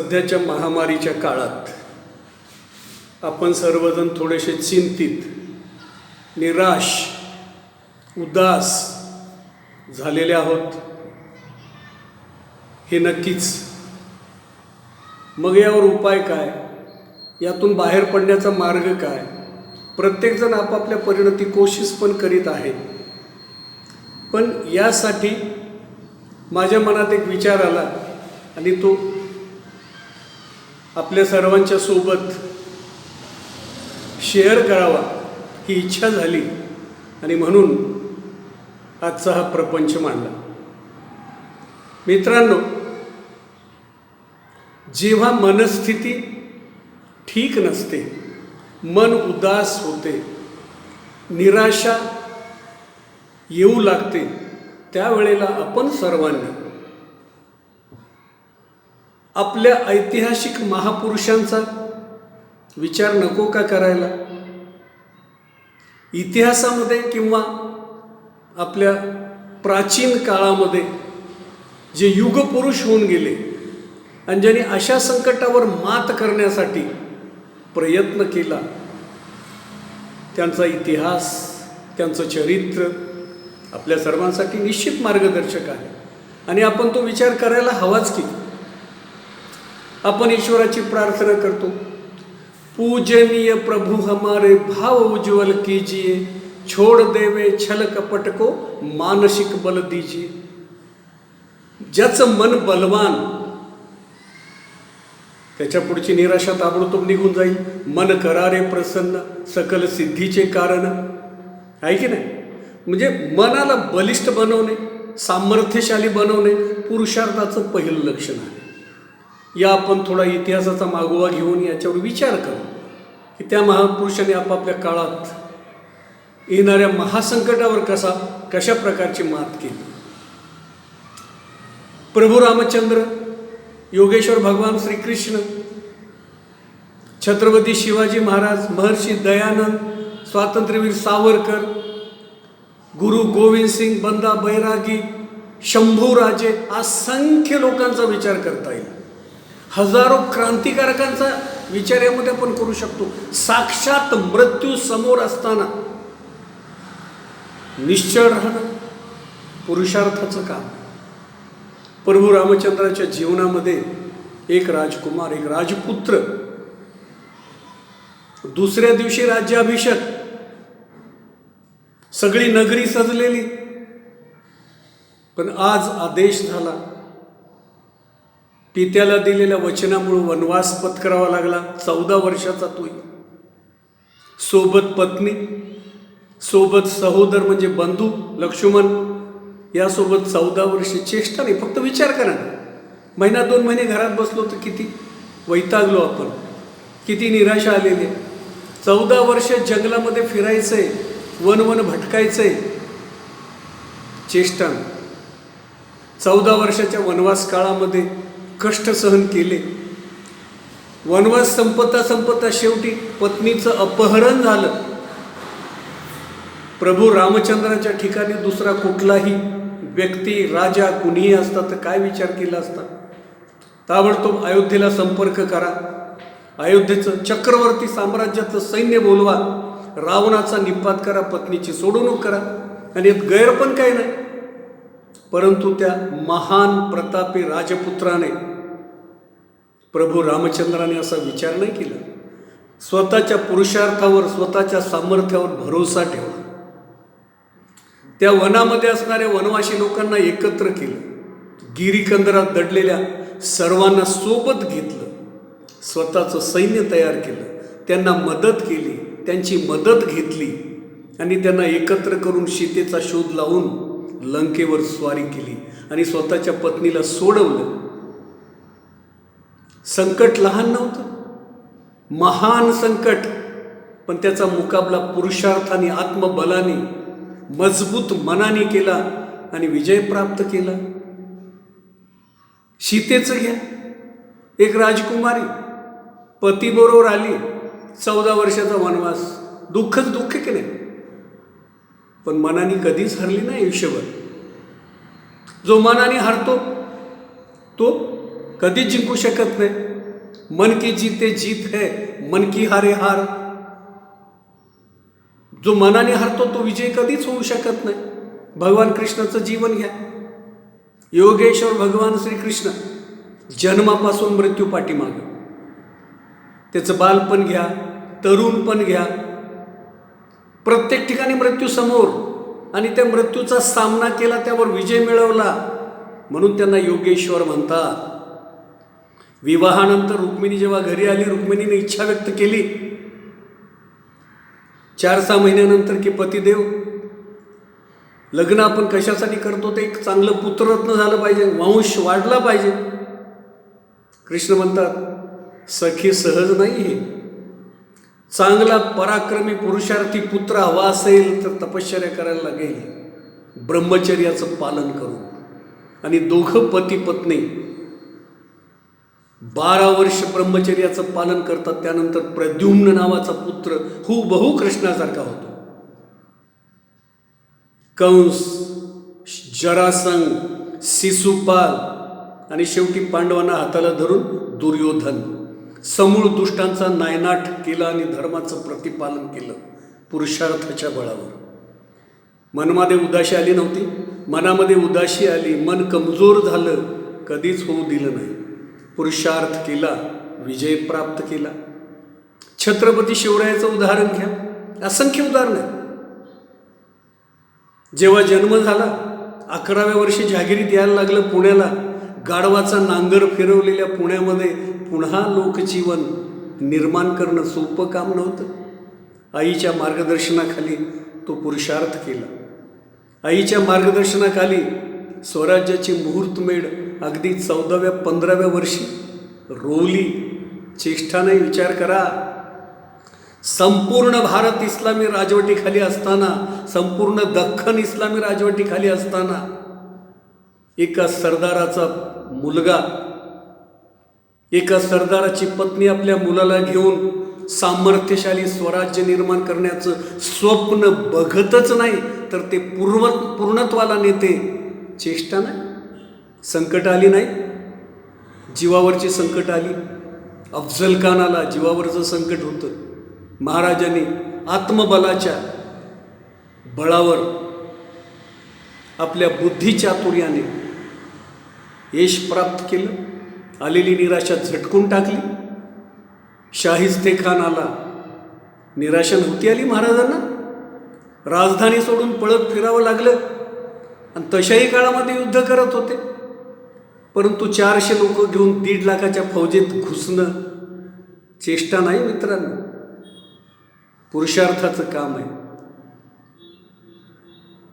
सध्याच्या महामारीच्या काळात आपण सर्वजण थोडेसे चिंतित, निराश, उदास झालेले आहोत हे नक्कीच. मग यावर उपाय काय, यातून बाहेर पडण्याचा मार्ग काय? प्रत्येकजण आपापल्या परिणती कोशिश पण करीत आहे. पण यासाठी माझ्या मनात एक विचार आला आणि तो आपल्या सर्वांच्या सोबत शेअर करावा ही इच्छा झाली आणि म्हणून आजचा हा प्रपंच मांडला. मित्रांनो, जेव्हा मनस्थिती ठीक नसते, मन उदास होते, निराशा येऊ लागते, त्यावेळेला आपण सर्वांनी आपल्या ऐतिहासिक महापुरुषांचा विचार नको का करायला? इतिहासामध्ये किंवा आपल्या प्राचीन काळामध्ये जे युगपुरुष होऊन गेले आणि ज्यांनी अशा संकटावर मात करण्यासाठी प्रयत्न केला, त्यांचा इतिहास, त्यांचं चरित्र आपल्या सर्वांसाठी निश्चित मार्गदर्शक आहे आणि आपण तो विचार करायला हवाच की. आपण ईश्वराची प्रार्थना करतो, पूजनीय प्रभु हमारे भाव उज्ज्वल कीजिए, छोड़ देवे छल कपट को मानसिक बल दीजिए. ज्याचं मन बलवान, त्याच्या पुढची निराशा ताबडतोब निघून जाईल. मन करारे प्रसन्न, सकल सिद्धीचे कारण आहे की नाही? म्हणजे मनाला बलिष्ठ बनवणे, सामर्थ्यशाली बनवणे पुरुषार्थाचं पहिलं लक्षण आहे. या आपण थोडा इतिहासाचा मागोवा घेऊन याच्यावर विचार करू की त्या महापुरुषांनी आपापल्या काळात येणाऱ्या महासंकटावर कशा प्रकारची मात केली. प्रभू रामचंद्र, योगेश्वर भगवान श्रीकृष्ण, छत्रपती शिवाजी महाराज, महर्षी दयानंद, स्वातंत्र्यवीर सावरकर, गुरु गोविंद सिंग, बंदा बैरागी, शंभूराजे, असंख्य लोकांचा विचार करता येईल. हजारो क्रांतिकारकांचा विचार यामध्ये आपण करू शकतो. साक्षात मृत्यू समोर असताना निश्चळ राहणं पुरुषार्थाचं काम. प्रभू रामचंद्राच्या जीवनामध्ये एक राजकुमार, एक राजपुत्र, दुसऱ्या दिवशी राज्याभिषेक, सगळी नगरी सजलेली, पण आज आदेश झाला, पित्याला दिलेल्या वचनामुळे वनवास पत्करावा लागला. 14 वर्षाचा तोही, सोबत पत्नी, सोबत सहोदर म्हणजे बंधू लक्ष्मण, यासोबत 14 वर्ष चेष्टा नाही. फक्त विचार करा, महिना 2 महिने घरात बसलो तर किती वैतागलो आपण, किती निराशा आलेली. 14 वर्ष जंगलामध्ये फिरायचंय, वन भटकायचंय, चेष्टा. 14 वर्षाच्या वनवास काळामध्ये कष्ट सहन केले. वनवास संपता शेवटी पत्नीचं अपहरण झालं. प्रभू रामचंद्राच्या ठिकाणी दुसरा कुठलाही व्यक्ती, राजा, कुणीही असता तर काय विचार केला असता? ताबडतोब अयोध्येला संपर्क करा, अयोध्येचं चक्रवर्ती साम्राज्याचं सैन्य बोलवा, रावणाचा निपात करा, पत्नीची सोडवणूक करा. आणि यात गैर पण काही नाही. परंतु त्या महान प्रतापी राजपुत्राने, प्रभू रामचंद्राने असा विचार नाही केला. स्वतःच्या पुरुषार्थावर, स्वतःच्या सामर्थ्यावर भरोसा ठेवला. त्या वनामध्ये असणाऱ्या वनवासी लोकांना एकत्र केलं, गिरीकंदरात दडलेल्या सर्वांना सोबत घेतलं, स्वतःचं सैन्य तयार केलं, त्यांना मदत केली, त्यांची मदत घेतली आणि त्यांना एकत्र करून सीतेचा शोध लावून लंकेवर स्वारी केली आणि स्वतःच्या पत्नीला सोडवलं. संकट लहान नव्हतं, महान संकट, पण त्याचा मुकाबला पुरुषार्थाने, आत्मबलाने, मजबूत मनाने केला आणि विजय प्राप्त केला. सीतेचं घ्या, एक राजकुमारी पतीबरोबर आली, 14 वर्षाचा वनवास, दुःखच दुःख की नाही, पण मनाने कधीच हरली नाही आयुष्यभर. जो मनाने हरतो तो कधीच जिंकू शकत नाही. मन की जीते जीत है, मन की हारे हार. जो मनाने हारतो तो विजय कधीच होऊ शकत नाही. भगवान कृष्णाचं जीवन घ्या. योगेश्वर भगवान श्रीकृष्ण जन्मापासून मृत्यू पाठीमागं, त्याचं बालपण घ्या, तरुणपण घ्या, प्रत्येक ठिकाणी मृत्यू समोर, आणि त्या मृत्यूचा सामना केला, त्यावर विजय मिळवला, म्हणून त्यांना योगेश्वर म्हणतात. विवाहानंतर रुक्मिणी जेव्हा घरी आली, रुक्मिणीने इच्छा व्यक्त केली 4-6 महिन्यानंतर की पतिदेव, लग्न आपण कशासाठी करतो, ते एक चांगलं पुत्ररत्न झालं पाहिजे, वंश वाढला पाहिजे. कृष्ण म्हणतात सखी सहज नाही हे. चांगला पराक्रमी पुरुषार्थी पुत्र हवा असेल तर तपश्चर्या करायला लागेल, ब्रह्मचर्याचं पालन करून. आणि दोघं पती पत्नी 12 वर्ष ब्रह्मचर्याचं पालन करतात. त्यानंतर प्रद्युम्न नावाचा पुत्र हुबहू कृष्णासारखा होतो. कंस, जरासंध, शिशुपाल आणि शेवटी पांडवांना हाताला धरून दुर्योधन, समूळ दुष्टांचा नायनाट केला आणि धर्माचं प्रतिपालन केलं पुरुषार्थाच्या बळावर. मनामध्ये उदासी आली नव्हती, मनामध्ये उदासी आली, मन कमजोर झालं, कधीच होऊ दिलं नाही. पुरुषार्थ केला, विजय प्राप्त केला. छत्रपती शिवरायाचं उदाहरण घ्या, असंख्य उदाहरण आहे. जेव्हा जन्म झाला 11व्या वर्षी जहागिरीत यायला लागलं पुण्याला. गाढवाचा नांगर फिरवलेल्या पुण्यामध्ये पुन्हा लोकजीवन निर्माण करणं सोपं काम नव्हतं. आईच्या मार्गदर्शनाखाली तो पुरुषार्थ केला. आईच्या मार्गदर्शनाखाली स्वराज्याची मुहूर्तमेढ अगदी 14व्या-15व्या वर्षी रोवली. चेष्टा नाही, विचार करा. संपूर्ण भारत इस्लामी राजवटीखाली असताना, संपूर्ण दख्खन इस्लामी राजवटीखाली असताना, एका सरदाराचा मुलगा, एका सरदाराची पत्नी आपल्या मुलाला घेऊन सामर्थ्यशाली स्वराज्य निर्माण करण्याचं स्वप्न बघतच नाही, तर ते पूर्णत्वाला नेते. चेष्टा नाही. संकट आली नाही, जीवावरची संकट आली. अफजल खानाला जीवावरचं संकट होतं. महाराजांनी आत्मबलाच्या बळावर, आपल्या बुद्धिचातुर्याने यश प्राप्त केलं. आलेली निराशा झटकून टाकली. शाहिस्ते खान आला, निराशा नव्हती आली महाराजांना. राजधानी सोडून पळत फिरावं लागलं, आणि तशाही काळामध्ये युद्ध करत होते. परंतु 400 लोक घेऊन 1.5 लाखाच्या फौजेत घुसणं चेष्टा नाही मित्रांनो, पुरुषार्थाचं काम आहे.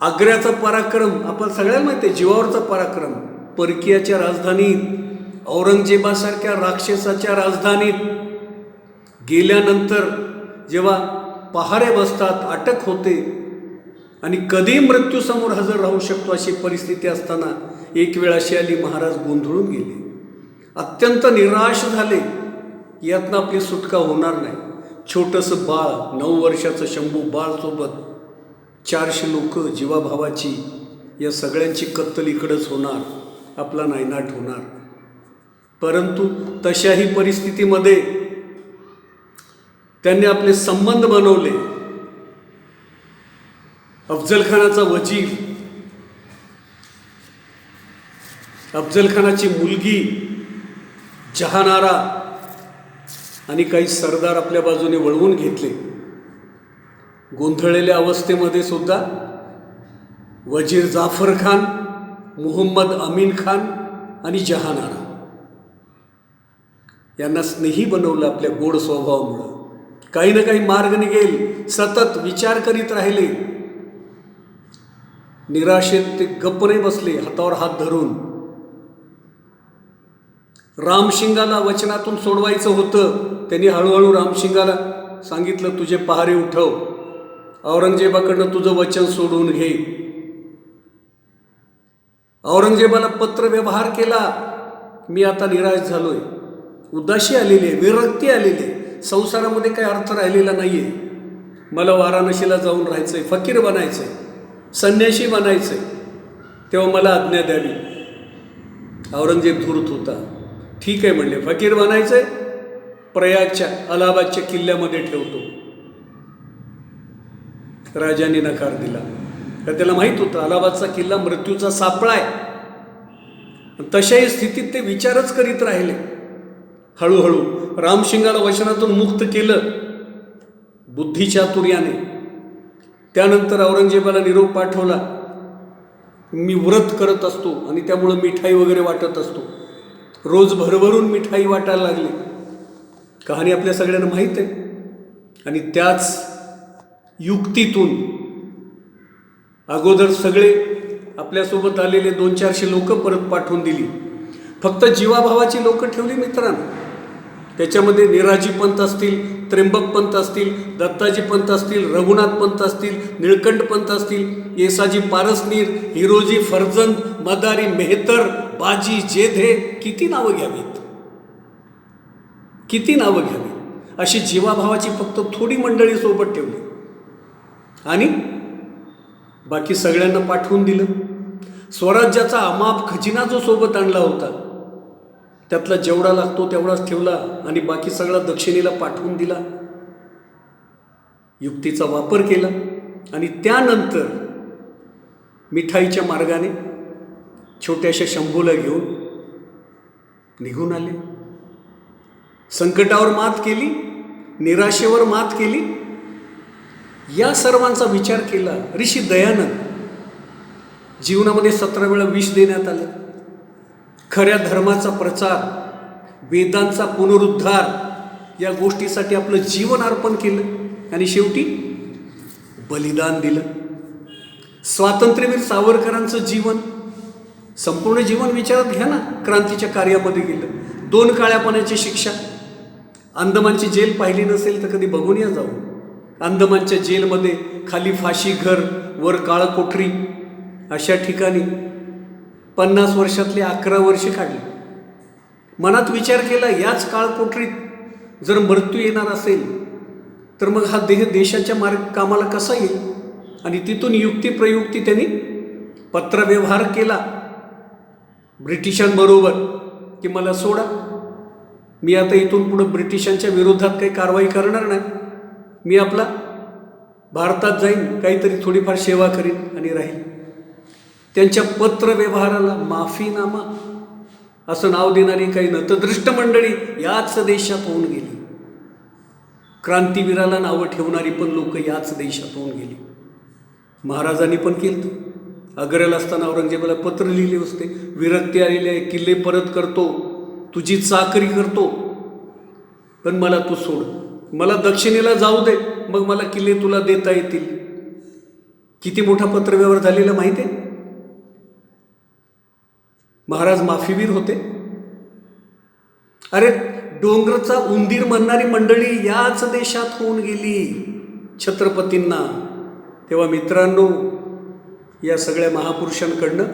आग्र्याचा पराक्रम आपण सगळ्यांना माहिती आहे, जीवावरचा पराक्रम. परकीयाच्या राजधानीत, औरंगजेबासारख्या राक्षसाच्या राजधानीत गेल्यानंतर जेव्हा पहारे बसतात, अटक होते, आणि कधी मृत्यूसमोर हजर राहू शकतो अशी परिस्थिती असताना एक वेळ अशी आली, महाराज गोंधळून गेले, अत्यंत निराश झाले. यातनं आपली सुटका होणार नाही. छोटंसं बाळ, 9 वर्षाचं शंभू बाळसोबत 400 लोक जीवाभावाची, या सगळ्यांची कत्तल इकडंच होणार, आपला नायनाट होणार. परंतु तशाही परिस्थितीमध्ये त्यांनी आपले संबंध बनवले. अफजल खानाचा वजीर, अफजल खानाची मुलगी जहानारा आणि काही सरदार आपल्या बाजूने वळवून घेतले. गोंधळलेल्या अवस्थेमध्ये सुद्धा वजीर जाफर खान, मुहम्मद अमीन खान आणि जहानारा यांना स्नेही बनवलं आपल्या गोड स्वभावामुळं. काही ना काही मार्ग निघेल, सतत विचार करीत राहिले. निराशेत ते गप्प नाही बसले, हातावर हात धरून. रामशिंगाला वचनातून सोडवायचं होतं. त्यांनी हळूहळू रामशिंगाला सांगितलं, तुझे पहारे उठव, औरंगजेबाकडनं तुझं वचन सोडवून घे. औरंगजेबाला पत्र व्यवहार केला, मी आता निराश झालोय, उदासी आलेली आहे, विरक्ती आलेली आहे, संसारामध्ये काही अर्थ राहिलेला नाही आहे, मला वाराणसीला जाऊन राहायचं आहे, फकीर बनायचं आहे, संन्याशी बनायचं आहे, तेव्हा मला आज्ञा द्यावी. औरंगजेब धूर्त होता. ठीक आहे म्हणले, फकीर बनायचं आहे, प्रयागच्या अलाहाबादच्या किल्ल्यामध्ये ठेवतो. राजाने नकार दिला. तर त्याला माहीत होतं अलाहाबादचा किल्ला मृत्यूचा सापळा आहे. तशाही स्थितीत ते विचारच करीत राहिले. हळूहळू रामसिंगाला वचनातून मुक्त केलं बुद्धिचातुर्याने. त्यानंतर औरंगजेबाला निरोप पाठवला, मी व्रत करत असतो आणि त्यामुळं मिठाई वगैरे वाटत असतो. रोज भरभरून मिठाई वाटायला लागली. कहाणी आपल्या सगळ्यांना माहीत आहे. आणि त्याच युक्तीतून अगोदर सगळे आपल्यासोबत आलेले 200-400 लोक परत पाठवून दिली. फक्त जीवाभावाची लोक ठेवली मित्रांनो. त्याच्यामध्ये निराजी पंत असतील, त्र्यंबक पंत असतील, दत्ताजी पंत असतील, रघुनाथ पंत असतील, निळकंठ पंत असतील, येसाजी पारसनीर, हिरोजी फर्जंद, मदारी मेहतर, बाजी जेधे, किती नावं घ्यावीत, किती नावं घ्यावीत. अशी जीवाभावाची फक्त थोडी मंडळी सोबत ठेवली आणि बाकी सगळ्यांना पाठवून दिलं. स्वराज्याचा अमाप खजिना जो सोबत आणला होता त्यातला जेवढा लागतो तेवढाच ठेवला आणि बाकी सगळा दक्षिणेला पाठवून दिला. युक्तीचा वापर केला आणि त्यानंतर मिठाईच्या मार्गाने छोट्याशा शंभूला घेऊन निघून आले. संकटावर मात केली, निराशेवर मात केली. या सर्वांचा विचार केला. ऋषी दयानंद जीवनामध्ये 17 वेळा विष देण्यात आलं. खऱ्या धर्माचा प्रचार, वेदांचा पुनरुद्धार या गोष्टीसाठी आपलं जीवन अर्पण केलं आणि शेवटी बलिदान दिलं. स्वातंत्र्यवीर सावरकरांचं जीवन, संपूर्ण जीवन विचारात घ्या ना. क्रांतीच्या कार्यामध्ये गेलं. 2 काळ्या पाण्याची शिक्षा. अंदमानची जेल पाहिली नसेल तर कधी बघून या जाऊ. अंदमानच्या जेलमध्ये खाली फाशी घर, वर काळ कोठरी, अशा ठिकाणी 50 वर्षातले 11 वर्ष काढले. मनात विचार केला, याच काळ कोठरीत जर मृत्यू येणार असेल तर मग हा देह देशाच्या कामाला कसा येईल. आणि तिथून युक्तिप्रयुक्ती त्यांनी पत्रव्यवहार केला ब्रिटिशांबरोबर की मला सोडा, मी आता इथून पुढं ब्रिटिशांच्या विरोधात काही कारवाई करणार नाही, मी आपला भारतात जाईन, काहीतरी थोडीफार सेवा करीन आणि राहील. त्यांच्या पत्रव्यवहाराला माफीनामा असं नाव देणारी काही नतदृष्ट मंडळी याच देशात होऊन गेली. क्रांतीवीराला नावं ठेवणारी पण लोक याच देशात होऊन गेली. महाराजांनी पण केलं. आग्र्याला असताना औरंगजेबाला पत्र लिहिले होते, विरक्ती आलेली आहे, किल्ले परत करतो, तुझी चाकरी करतो, पण मला तू सोड, मला दक्षिणेला जाऊ दे, मग मला किल्ले तुला देता येतील. किती मोठा पत्रव्यवहार झालेला माहिती आहे. महाराज माफीवीर होते. अरे डोंगरचा उंदीर म्हणणारी मंडळी याच देशात होऊन गेली छत्रपतींना. तेव्हा मित्रांनो, या सगळ्या महापुरुषांकडनं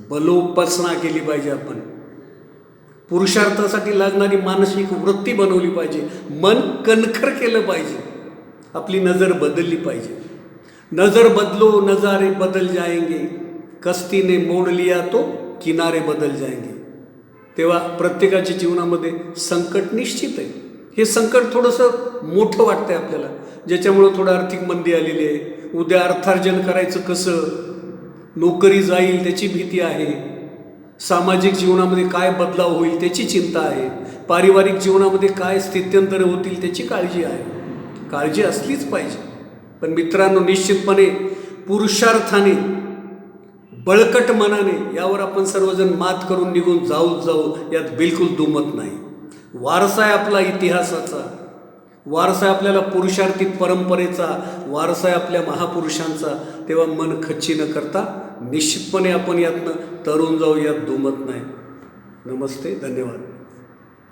बलोपासना केली पाहिजे. आपण पुरुषार्थासाठी लागणारी मानसिक वृत्ती बनवली पाहिजे. मन कणखर केलं पाहिजे. आपली नजर बदलली पाहिजे. नजर बदलो नजारे बदल जाएंगे, कस्ती ने मोड लिया तो किनारे बदल जाएंगे. तेव्हा प्रत्येकाच्या जीवनामध्ये संकट निश्चित आहे. हे संकट थोडंसं मोठं वाटतंय आपल्याला, ज्याच्यामुळं थोडं आर्थिक मंदी आलेली आहे. उद्या अर्थार्जन करायचं कसं, नोकरी जाईल त्याची भीती आहे, सामाजिक जीवनामध्ये काय बदलाव होईल त्याची चिंता आहे, पारिवारिक जीवनामध्ये काय स्थित्यंतरे होतील त्याची काळजी आहे. काळजी असलीच पाहिजे. पण मित्रांनो, निश्चितपणे पुरुषार्थाने, बळकट मनाने यावर आपण सर्वजण मात करून निघून जाऊ, यात बिलकुल दुमत नाही. वारसा आहे आपला इतिहासाचा, वारसा आहे आपल्याला पुरुषार्थी परंपरेचा, वारसा आहे आपल्या महापुरुषांचा. तेव्हा मन खच्ची न करता निश्चितपणे आपण यातनं तरुण जाऊ, यात दुमत नाही. नमस्ते, धन्यवाद.